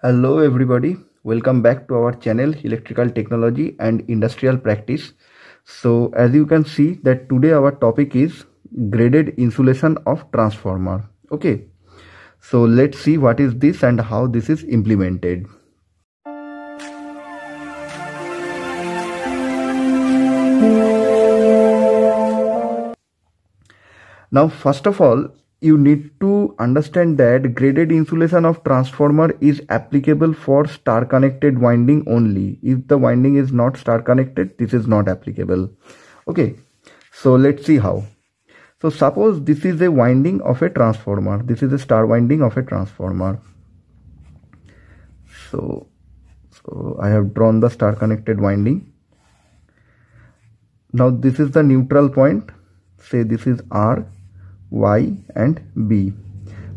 Hello everybody, welcome back to our channel Electrical Technology and Industrial Practice. So as you can see that today our topic is graded insulation of transformer. Okay, so let's see what is this and how this is implemented. Now first of all, you need to understand that graded insulation of transformer is applicable for star connected winding only. If the winding is not star connected, this is not applicable. Okay, so let's see how. So suppose this is a winding of a transformer. This is a star winding of a transformer. So I have drawn the star connected winding. Now this is the neutral point. Say this is R, Y and B.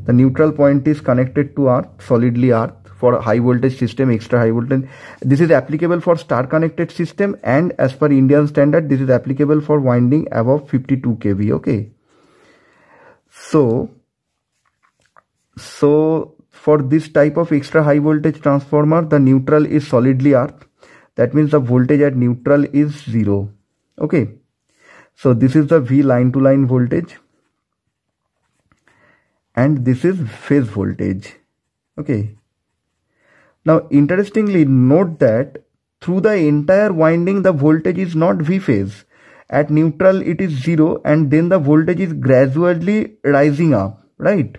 The neutral point is connected to earth, solidly earth, for high voltage system, extra high voltage. This is applicable for star connected system, and as per Indian standard, this is applicable for winding above 52 kV. Okay. So for this type of extra high voltage transformer, the neutral is solidly earth. That means the voltage at neutral is 0. Okay. So this is the V line to line voltage. And this is phase voltage. Okay. Now interestingly note that through the entire winding the voltage is not V phase. At neutral it is 0 and then the voltage is gradually rising up, right?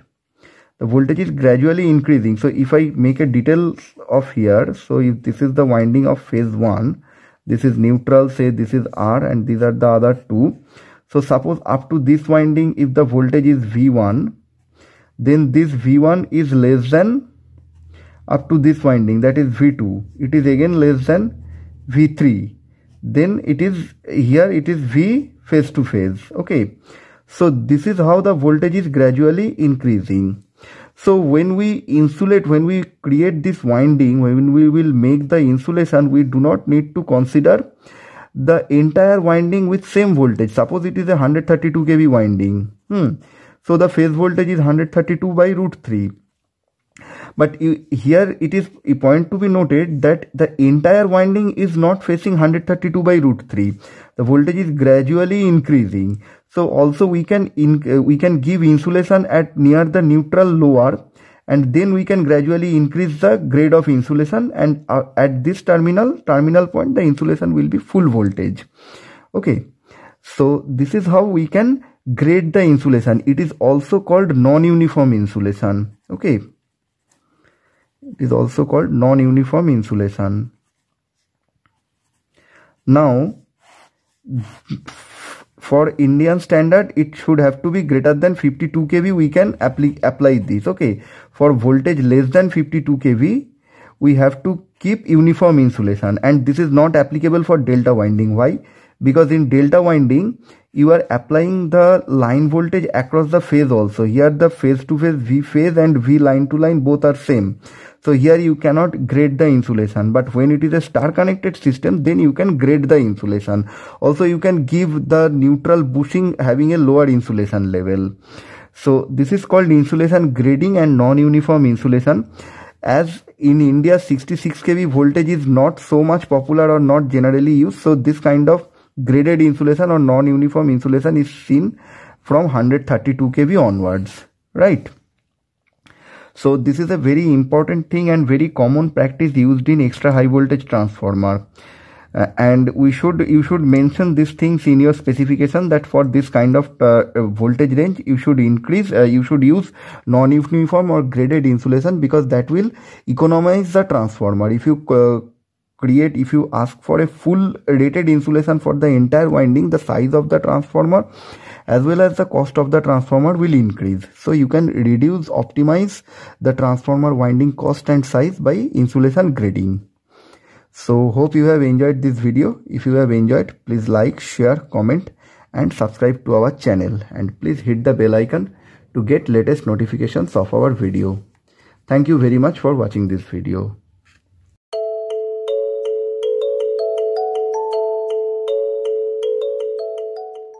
The voltage is gradually increasing. So if I make a detail of here, so if this is the winding of phase 1, this is neutral, say this is R and these are the other two. So suppose up to this winding if the voltage is V1, then this V1 is less than up to this winding, that is V2. It is again less than V3. Then it is here it is V phase to phase. Okay. So this is how the voltage is gradually increasing. So when we insulate, when we create this winding, when we will make the insulation, we do not need to consider the entire winding with same voltage. Suppose it is a 132 kV winding. So the phase voltage is 132 by root 3. But here it is a point to be noted that the entire winding is not facing 132 by root 3. The voltage is gradually increasing. So also we can give insulation at near the neutral lower, and then we can gradually increase the grade of insulation, and at this terminal point the insulation will be full voltage. Okay. So this is how we can grade the insulation. It is also called non-uniform insulation. Okay. It is also called non-uniform insulation. Now, for Indian standard, it should have to be greater than 52 kV. We can apply this. Okay. For voltage less than 52 kV, we have to keep uniform insulation, and this is not applicable for delta winding. Why? Because in delta winding, you are applying the line voltage across the phase also. Here the phase to phase V phase and V line to line both are same. So here you cannot grade the insulation. But when it is a star connected system, then you can grade the insulation. Also you can give the neutral bushing having a lower insulation level. So this is called insulation grading and non-uniform insulation. As in India 66 kV voltage is not so much popular or not generally used. So this kind of graded insulation or non-uniform insulation is seen from 132 kV onwards, right? So this is a very important thing and very common practice used in extra high voltage transformer. And you should mention these things in your specification that for this kind of voltage range you should use non-uniform or graded insulation, because that will economize the transformer. If you ask for a full rated insulation for the entire winding, the size of the transformer as well as the cost of the transformer will increase. So you can optimize the transformer winding cost and size by insulation grading. So hope you have enjoyed this video. If you have enjoyed, please like, share, comment and subscribe to our channel, and please hit the bell icon to get latest notifications of our video. Thank you very much for watching this video.